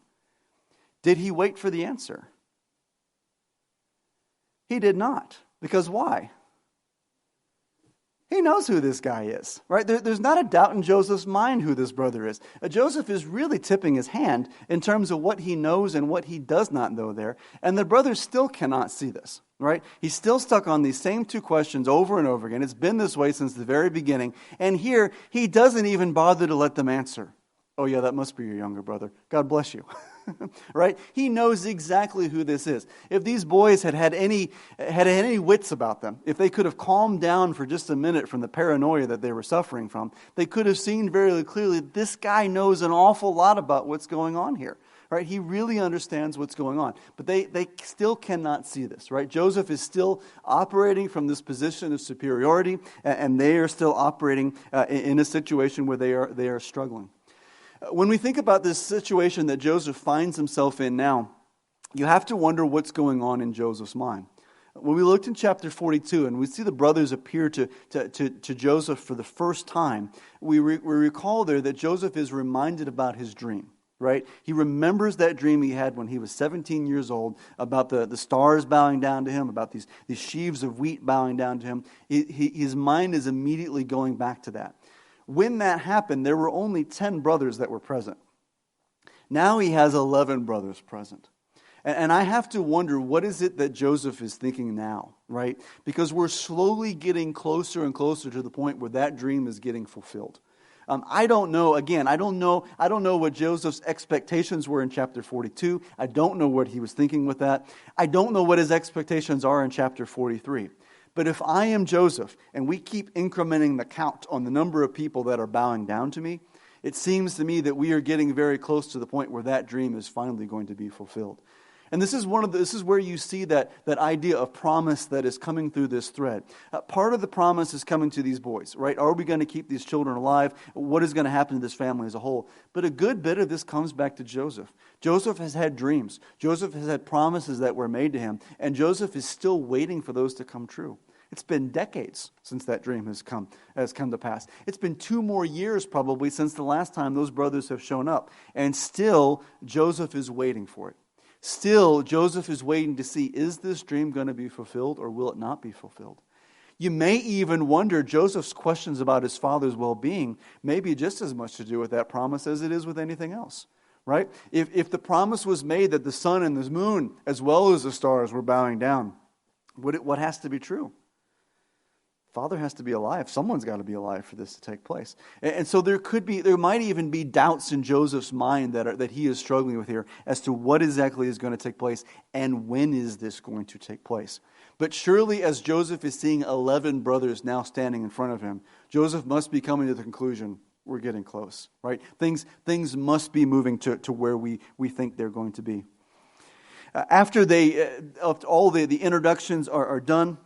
Did he wait for the answer? He did not. Because why? He knows who this guy is, right? There's not a doubt in Joseph's mind who this brother is. Joseph is really tipping his hand in terms of what he knows and what he does not know there. And the brother still cannot see this, right? He's still stuck on these same two questions over and over again. It's been this way since the very beginning. And here, he doesn't even bother to let them answer. Oh yeah, that must be your younger brother. God bless you. Right? He knows exactly who this is. If these boys had any wits about them, if they could have calmed down for just a minute from the paranoia that they were suffering from, they could have seen very clearly this guy knows an awful lot about what's going on here. Right? He really understands what's going on. But they still cannot see this. Right? Joseph is still operating from this position of superiority, and they are still operating in a situation where they are struggling. When we think about this situation that Joseph finds himself in now, you have to wonder what's going on in Joseph's mind. When we looked in chapter 42 and we see the brothers appear to Joseph for the first time, we recall there that Joseph is reminded about his dream. Right? He remembers that dream he had when he was 17 years old about the stars bowing down to him, about these sheaves of wheat bowing down to him. His mind is immediately going back to that. When that happened, there were only 10 brothers that were present. Now he has 11 brothers present. And I have to wonder, what is it that Joseph is thinking now, right? Because we're slowly getting closer and closer to the point where that dream is getting fulfilled. I don't know, again, I don't know what Joseph's expectations were in chapter 42. I don't know what he was thinking with that. I don't know what his expectations are in chapter 43. But if I am Joseph, and we keep incrementing the count on the number of people that are bowing down to me, it seems to me that we are getting very close to the point where that dream is finally going to be fulfilled. And this is where you see that idea of promise that is coming through this thread. Part of the promise is coming to these boys, right? Are we going to keep these children alive? What is going to happen to this family as a whole? But a good bit of this comes back to Joseph. Joseph has had dreams. Joseph has had promises that were made to him. And Joseph is still waiting for those to come true. It's been decades since that dream has come to pass. It's been 2 more years probably since the last time those brothers have shown up. And still, Joseph is waiting for it. Still, Joseph is waiting to see, is this dream going to be fulfilled or will it not be fulfilled? You may even wonder, Joseph's questions about his father's well-being may be just as much to do with that promise as it is with anything else. Right? If the promise was made that the sun and the moon, as well as the stars, were bowing down, what has to be true? Father has to be alive. Someone's got to be alive for this to take place. And so there might even be doubts in Joseph's mind that he is struggling with here as to what exactly is going to take place and when is this going to take place. But surely as Joseph is seeing 11 brothers now standing in front of him, Joseph must be coming to the conclusion, we're getting close, right? Things must be moving to where we think they're going to be. After all the introductions are done,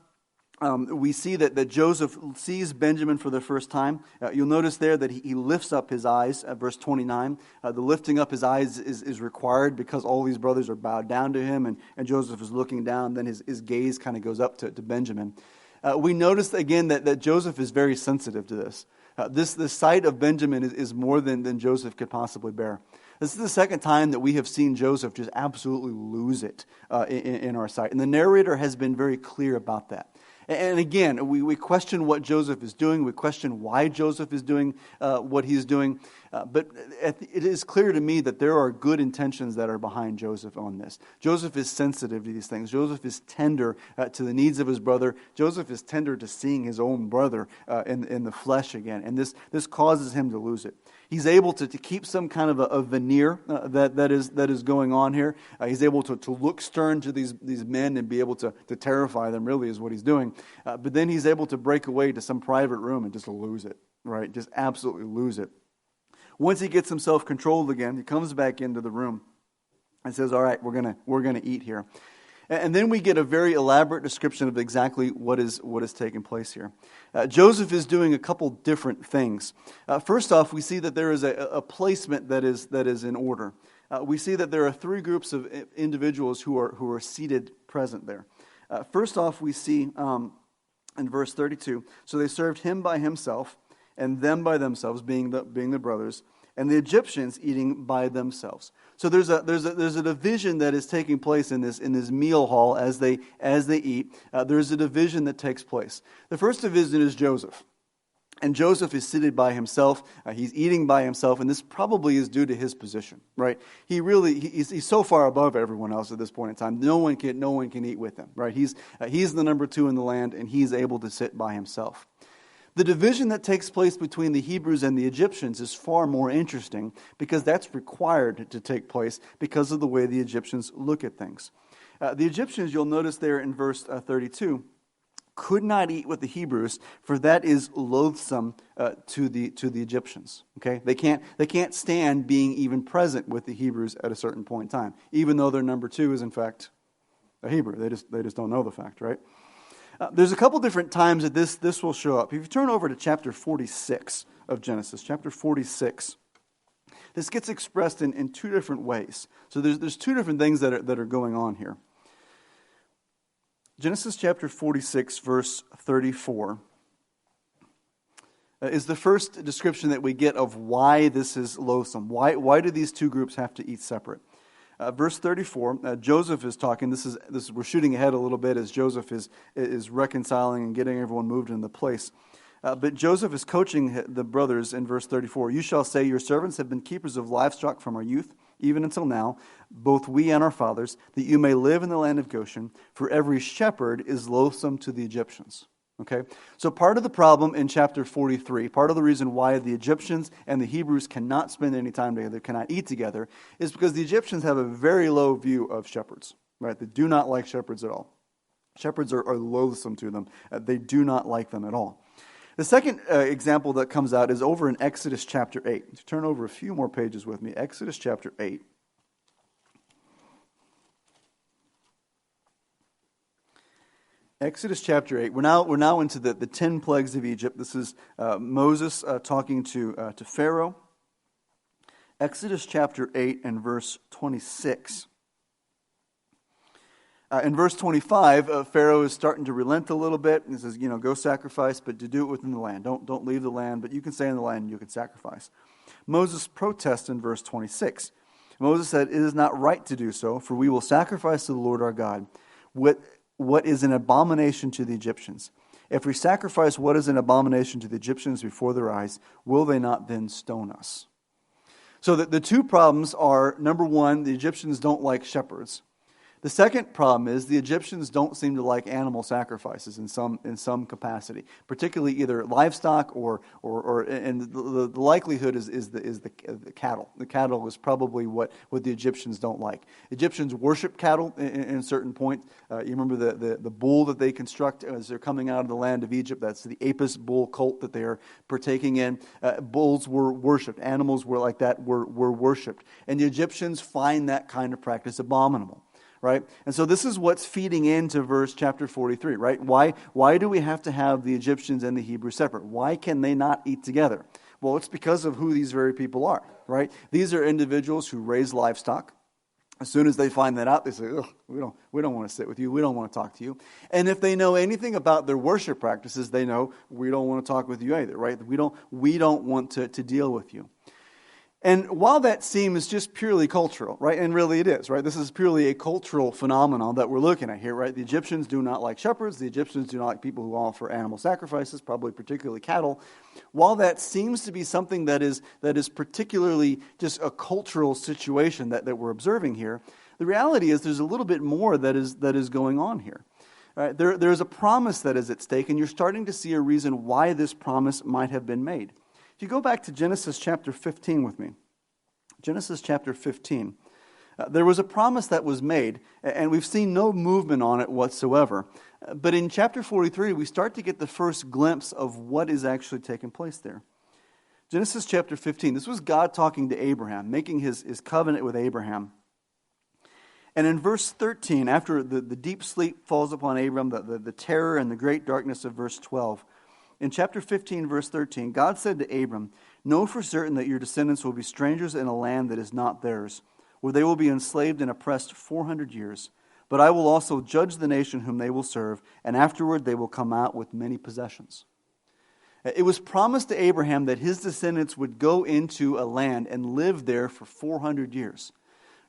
we see that Joseph sees Benjamin for the first time. You'll notice there that he lifts up his eyes at verse 29. The lifting up his eyes is required because all these brothers are bowed down to him, and Joseph is looking down. Then his gaze kind of goes up to Benjamin. We notice again that Joseph is very sensitive to this. The sight of Benjamin is more than Joseph could possibly bear. This is the second time that we have seen Joseph just absolutely lose it in our sight. And the narrator has been very clear about that. And again, we question what Joseph is doing. We question why Joseph is doing what he's doing. But it is clear to me that there are good intentions that are behind Joseph on this. Joseph is sensitive to these things. Joseph is tender to the needs of his brother. Joseph is tender to seeing his own brother in the flesh again. And this causes him to lose it. He's able to keep some kind of a veneer that is going on here. He's able to look stern to these men and be able to terrify them, really, is what he's doing. But then he's able to break away to some private room and just lose it, right? Just absolutely lose it. Once he gets himself controlled again, he comes back into the room and says, all right, we're gonna eat here. And then we get a very elaborate description of exactly what is taking place here. Joseph is doing a couple different things. First off, we see that there is a placement that is in order. We see that there are 3 groups of individuals who are seated present there. First off, we see in verse 32, so they served him by himself, and them by themselves, being the brothers, and the Egyptians eating by themselves. So there's a division that is taking place in this meal hall as they eat. There's a division that takes place. The first division is Joseph, And Joseph is seated by himself. He's eating by himself, and this probably is due to his position, right? He's so far above everyone else at this point in time. No one can eat with him, right? He's the number 2 in the land, and he's able to sit by himself. The division that takes place between the Hebrews and the Egyptians is far more interesting because that's required to take place because of the way the Egyptians look at things. The Egyptians, you'll notice there in verse 32, could not eat with the Hebrews, for that is loathsome to the Egyptians. Okay, they can't stand being even present with the Hebrews at a certain point in time, even though their number 2 is in fact a Hebrew. They just don't know the fact, right? There's a couple different times that this will show up. If you turn over to chapter 46 of Genesis, chapter 46, this gets expressed in 2 different ways. So there's 2 different things that are going on here. Genesis chapter 46, verse 34, is the first description that we get of why this is loathsome. Why do these 2 groups have to eat separate? Verse 34, Joseph is talking. This is we're shooting ahead a little bit as Joseph is reconciling and getting everyone moved into place. But Joseph is coaching the brothers in verse 34. You shall say, your servants have been keepers of livestock from our youth, even until now, both we and our fathers, that you may live in the land of Goshen, for every shepherd is loathsome to the Egyptians. Okay? So part of the problem in chapter 43, part of the reason why the Egyptians and the Hebrews cannot spend any time together, cannot eat together, is because the Egyptians have a very low view of shepherds. Right? They do not like shepherds at all. Shepherds are loathsome to them. They do not like them at all. The second example that comes out is over in Exodus chapter 8. If you turn over a few more pages with me, Exodus chapter 8. Exodus chapter 8. We're now into the 10 plagues of Egypt. This is Moses talking to Pharaoh. Exodus chapter 8 and verse 26. In verse 25, Pharaoh is starting to relent a little bit. And he says, go sacrifice, but to do it within the land. Don't leave the land, but you can stay in the land and you can sacrifice. Moses protests in verse 26. Moses said, it is not right to do so, for we will sacrifice to the Lord our God what is an abomination to the Egyptians. If we sacrifice what is an abomination to the Egyptians before their eyes, will they not then stone us? So the 2 problems are, number 1, the Egyptians don't like shepherds. The second problem is the Egyptians don't seem to like animal sacrifices in some capacity, particularly either livestock or and the likelihood is the cattle. The cattle is probably what the Egyptians don't like. Egyptians worship cattle in a certain point. You remember the bull that they construct as they're coming out of the land of Egypt. That's the Apis bull cult that they are partaking in. Bulls were worshipped. Animals were like that were worshipped, and the Egyptians find that kind of practice abominable. Right? And so this is what's feeding into verse chapter 43, right? Why do we have to have the Egyptians and the Hebrews separate? Why can they not eat together? Well, it's because of who these very people are, right? These are individuals who raise livestock. As soon as they find that out, they say, "Ugh, we don't want to sit with you. We don't want to talk to you." And if they know anything about their worship practices, they know we don't want to talk with you either, right? We don't want to deal with you. And while that seems just purely cultural, right, and really it is, right, this is purely a cultural phenomenon that we're looking at here, right? The Egyptians do not like shepherds. The Egyptians do not like people who offer animal sacrifices, probably particularly cattle. While that seems to be something that is particularly just a cultural situation that we're observing here, the reality is there's a little bit more that is going on here. Right? There's a promise that is at stake, and you're starting to see a reason why this promise might have been made. If you go back to Genesis chapter 15 with me, Genesis chapter 15, there was a promise that was made, and we've seen no movement on it whatsoever. But in chapter 43, we start to get the first glimpse of what is actually taking place there. Genesis chapter 15, this was God talking to Abraham, making his covenant with Abraham. And in verse 13, after the deep sleep falls upon Abraham, the terror and the great darkness of verse 12, in chapter 15, verse 13, God said to Abram, "Know for certain that your descendants will be strangers in a land that is not theirs, where they will be enslaved and oppressed 400 years. But I will also judge the nation whom they will serve, and afterward they will come out with many possessions." It was promised to Abraham that his descendants would go into a land and live there for 400 years.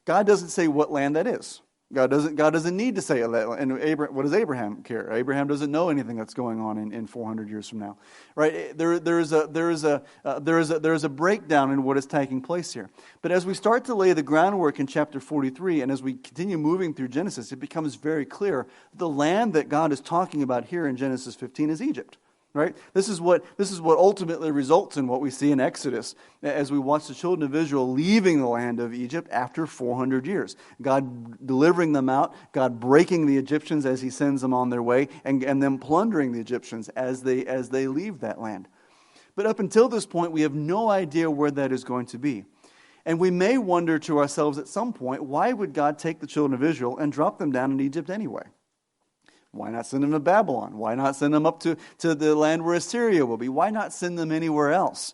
God doesn't say what land that is. God doesn't need to say it. And what does Abraham care? Abraham doesn't know anything that's going on in 400 years from now, right? There is a breakdown in what is taking place here. But as we start to lay the groundwork in chapter 43, and as we continue moving through Genesis, it becomes very clear the land that God is talking about here in Genesis 15 is Egypt. Right? This is what ultimately results in what we see in Exodus as we watch the children of Israel leaving the land of Egypt after 400 years. God delivering them out, God breaking the Egyptians as He sends them on their way, and them plundering the Egyptians as they leave that land. But up until this point, we have no idea where that is going to be. And we may wonder to ourselves at some point, why would God take the children of Israel and drop them down in Egypt anyway? Why not send them to Babylon? Why not send them up to the land where Assyria will be? Why not send them anywhere else?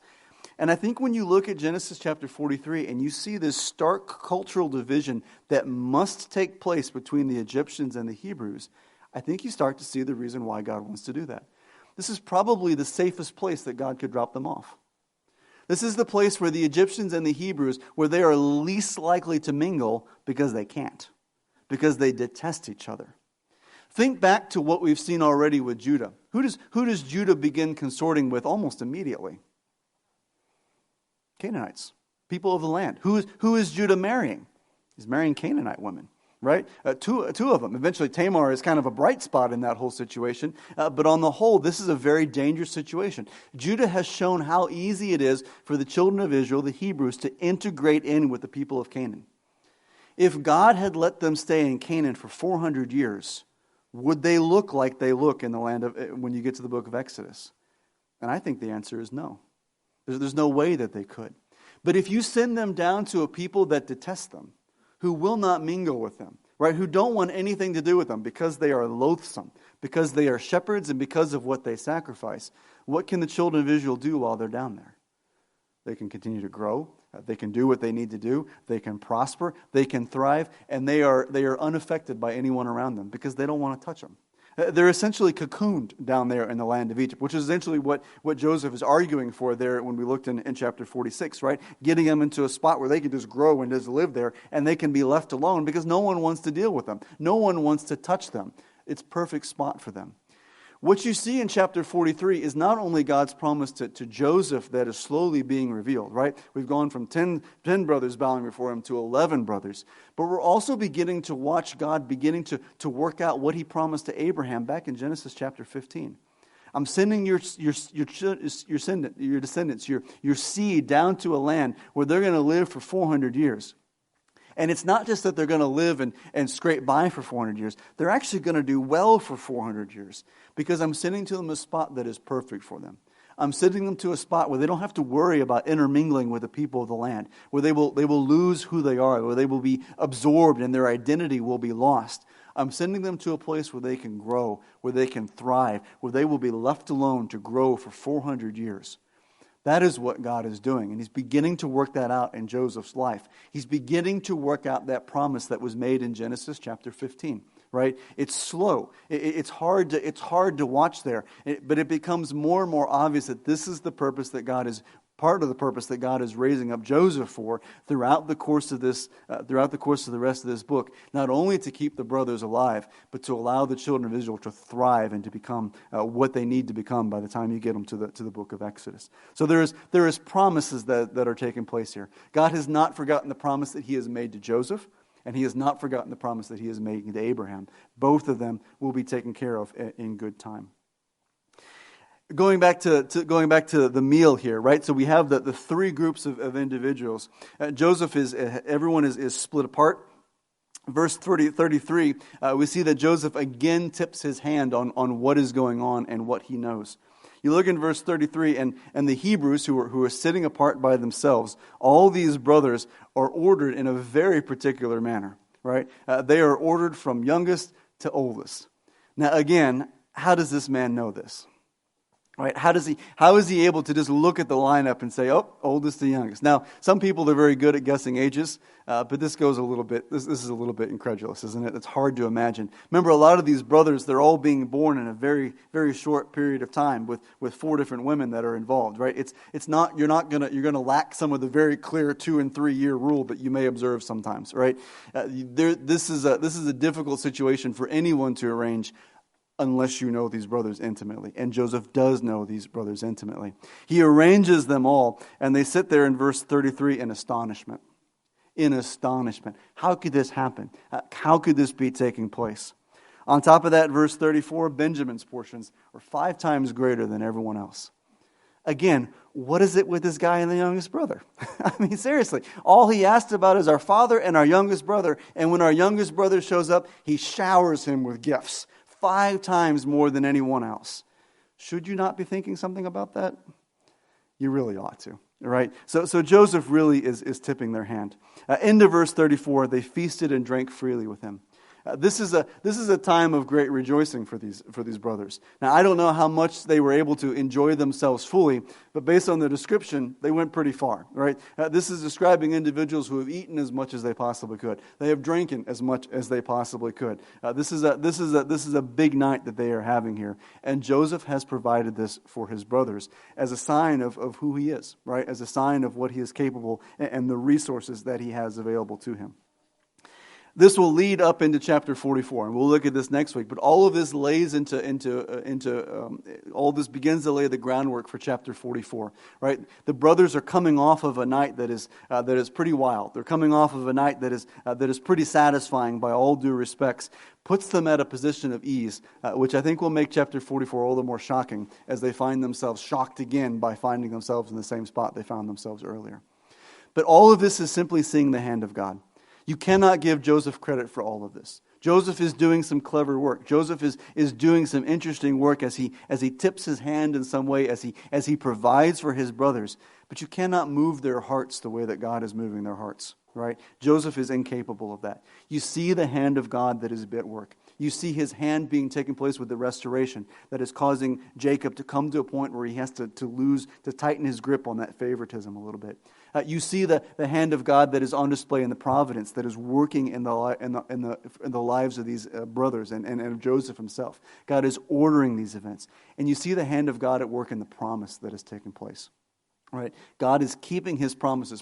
And I think when you look at Genesis chapter 43 and you see this stark cultural division that must take place between the Egyptians and the Hebrews, I think you start to see the reason why God wants to do that. This is probably the safest place that God could drop them off. This is the place where the Egyptians and the Hebrews, where they are least likely to mingle because they can't, because they detest each other. Think back to what we've seen already with Judah. Who does Judah begin consorting with almost immediately? Canaanites, people of the land. Who is Judah marrying? He's marrying Canaanite women, right? Two of them. Eventually, Tamar is kind of a bright spot in that whole situation. But on the whole, this is a very dangerous situation. Judah has shown how easy it is for the children of Israel, the Hebrews, to integrate in with the people of Canaan. If God had let them stay in Canaan for 400 years, would they look like they look in the land of when you get to the book of Exodus? And I think the answer is no. There's no way that they could. But if you send them down to a people that detest them, who will not mingle with them, right? Who don't want anything to do with them because they are loathsome, because they are shepherds, and because of what they sacrifice, what can the children of Israel do while they're down there? They can continue to grow. They can do what they need to do. They can prosper. They can thrive. And they are unaffected by anyone around them because they don't want to touch them. They're essentially cocooned down there in the land of Egypt, which is essentially what Joseph is arguing for there when we looked in chapter 46, right? Getting them into a spot where they can just grow and just live there, and they can be left alone because no one wants to deal with them. No one wants to touch them. It's a perfect spot for them. What you see in chapter 43 is not only God's promise to Joseph that is slowly being revealed, right? We've gone from 10 brothers bowing before him to 11 brothers. But we're also beginning to watch God beginning to work out what He promised to Abraham back in Genesis chapter 15. I'm sending your descendants, your seed down to a land where they're going to live for 400 years. And it's not just that they're going to live and scrape by for 400 years. They're actually going to do well for 400 years because I'm sending to them a spot that is perfect for them. I'm sending them to a spot where they don't have to worry about intermingling with the people of the land, where they will lose who they are, where they will be absorbed and their identity will be lost. I'm sending them to a place where they can grow, where they can thrive, where they will be left alone to grow for 400 years. That is what God is doing, and He's beginning to work that out in Joseph's life. He's beginning to work out that promise that was made in Genesis chapter 15, right? It's slow. It's hard to watch there, but it becomes more and more obvious that this is the purpose that God is part of the purpose that God is raising up Joseph for throughout the course of the rest of this book, not only to keep the brothers alive, but to allow the children of Israel to thrive and to become what they need to become by the time you get them to the book of Exodus. So there is promises that are taking place here. God has not forgotten the promise that He has made to Joseph, and He has not forgotten the promise that He is making to Abraham. Both of them will be taken care of in good time. Going back to the meal here, right? So we have the three groups of individuals. Everyone is split apart. Verse 33, we see that Joseph again tips his hand on what is going on and what he knows. You look in verse 33, and the Hebrews who are sitting apart by themselves, all these brothers are ordered in a very particular manner, right? They are ordered from youngest to oldest. Now again, how does this man know this? Right? How is he able to just look at the lineup and say, oh, oldest to youngest? Now, some people are very good at guessing ages, but this goes a little bit, this is a little bit incredulous, isn't it? It's hard to imagine. Remember, a lot of these brothers, they're all being born in a very, very short period of time with 4 different women that are involved, right? It's not, you're gonna lack some of the very clear 2 and 3 year rule that you may observe sometimes, right? This is a difficult situation for anyone to arrange, unless you know these brothers intimately. And Joseph does know these brothers intimately. He arranges them all, and they sit there in verse 33 in astonishment. In astonishment. How could this happen? How could this be taking place? On top of that, verse 34, Benjamin's portions are 5 times greater than everyone else. Again, what is it with this guy and the youngest brother? I mean, seriously, all he asked about is our father and our youngest brother, and when our youngest brother shows up, he showers him with gifts. 5 times more than anyone else. Should you not be thinking something about that? You really ought to, right? So Joseph really is tipping their hand. Into verse 34, they feasted and drank freely with him. This is a time of great rejoicing for these brothers. Now, I don't know how much they were able to enjoy themselves fully, but based on the description, they went pretty far, right? This is describing individuals who have eaten as much as they possibly could. They have drinking as much as they possibly could. This is a big night that they are having here, and Joseph has provided this for his brothers as a sign of who he is, right? As a sign of what he is capable and the resources that he has available to him. This will lead up into chapter 44, and we'll look at this next week. But all of this lays all this begins to lay the groundwork for chapter 44. Right? The brothers are coming off of a night that is pretty wild. They're coming off of a night that is pretty satisfying by all due respects. Puts them at a position of ease, which I think will make chapter 44 all the more shocking as they find themselves shocked again by finding themselves in the same spot they found themselves earlier. But all of this is simply seeing the hand of God. You cannot give Joseph credit for all of this. Joseph is doing some clever work. Joseph is doing some interesting work as he tips his hand in some way, as he provides for his brothers. But you cannot move their hearts the way that God is moving their hearts, right? Joseph is incapable of that. You see the hand of God that is at work. You see his hand being taken place with the restoration that is causing Jacob to come to a point where he has to tighten his grip on that favoritism a little bit. You see the hand of God that is on display in the providence that is working in the lives of these brothers and of Joseph himself. God is ordering these events. And you see the hand of God at work in the promise that is taking place. Right? God is keeping his promises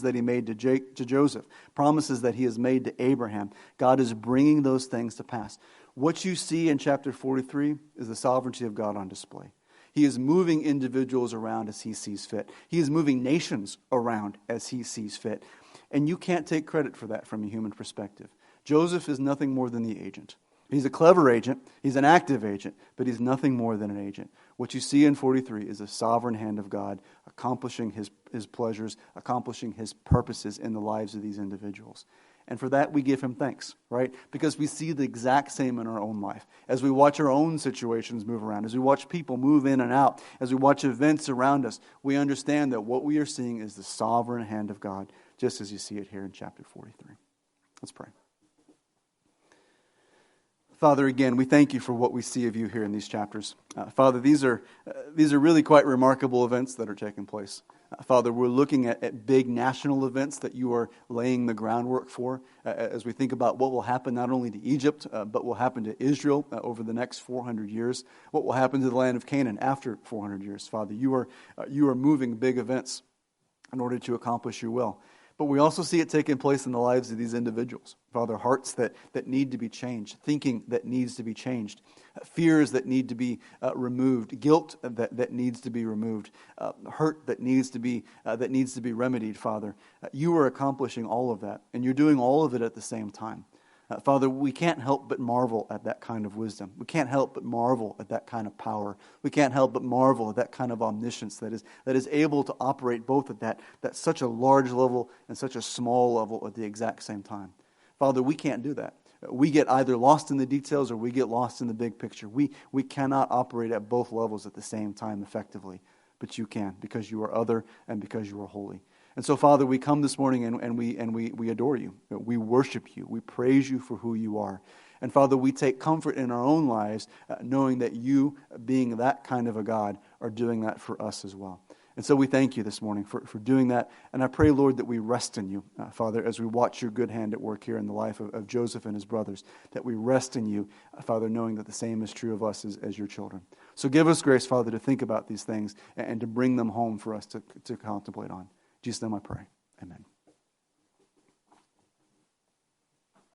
that he made to Joseph, promises that he has made to Abraham. God is bringing those things to pass. What you see in chapter 43 is the sovereignty of God on display. He is moving individuals around as he sees fit. He is moving nations around as he sees fit. And you can't take credit for that from a human perspective. Joseph is nothing more than the agent. He's a clever agent. He's an active agent, but he's nothing more than an agent. What you see in 43 is the sovereign hand of God accomplishing his pleasures, accomplishing his purposes in the lives of these individuals. And for that, we give him thanks, right? Because we see the exact same in our own life. As we watch our own situations move around, as we watch people move in and out, as we watch events around us, we understand that what we are seeing is the sovereign hand of God, just as you see it here in chapter 43. Let's pray. Father, again, we thank you for what we see of you here in these chapters. Father, these are really quite remarkable events that are taking place. Father, we're looking at big national events that you are laying the groundwork for as we think about what will happen not only to Egypt, but will happen to Israel over the next 400 years, what will happen to the land of Canaan after 400 years. Father, you are moving big events in order to accomplish your will. But we also see it taking place in the lives of these individuals. Father, hearts that need to be changed, thinking that needs to be changed, fears that need to be removed, guilt that needs to be removed, hurt that needs to be remedied, Father. You are accomplishing all of that, and you're doing all of it at the same time. Father, we can't help but marvel at that kind of wisdom. We can't help but marvel at that kind of power. We can't help but marvel at that kind of omniscience that is able to operate both at that such a large level and such a small level at the exact same time. Father, we can't do that. We get either lost in the details or we get lost in the big picture. We cannot operate at both levels at the same time effectively, but you can because you are other and because you are holy. And so, Father, we come this morning and we adore you. We worship you. We praise you for who you are. And Father, we take comfort in our own lives, knowing that you, being that kind of a God, are doing that for us as well. And so we thank you this morning for doing that. And I pray, Lord, that we rest in you, Father, as we watch your good hand at work here in the life of Joseph and his brothers, that we rest in you, Father, knowing that the same is true of us as your children. So give us grace, Father, to think about these things and to bring them home for us to contemplate on. In Jesus' name I pray. Amen.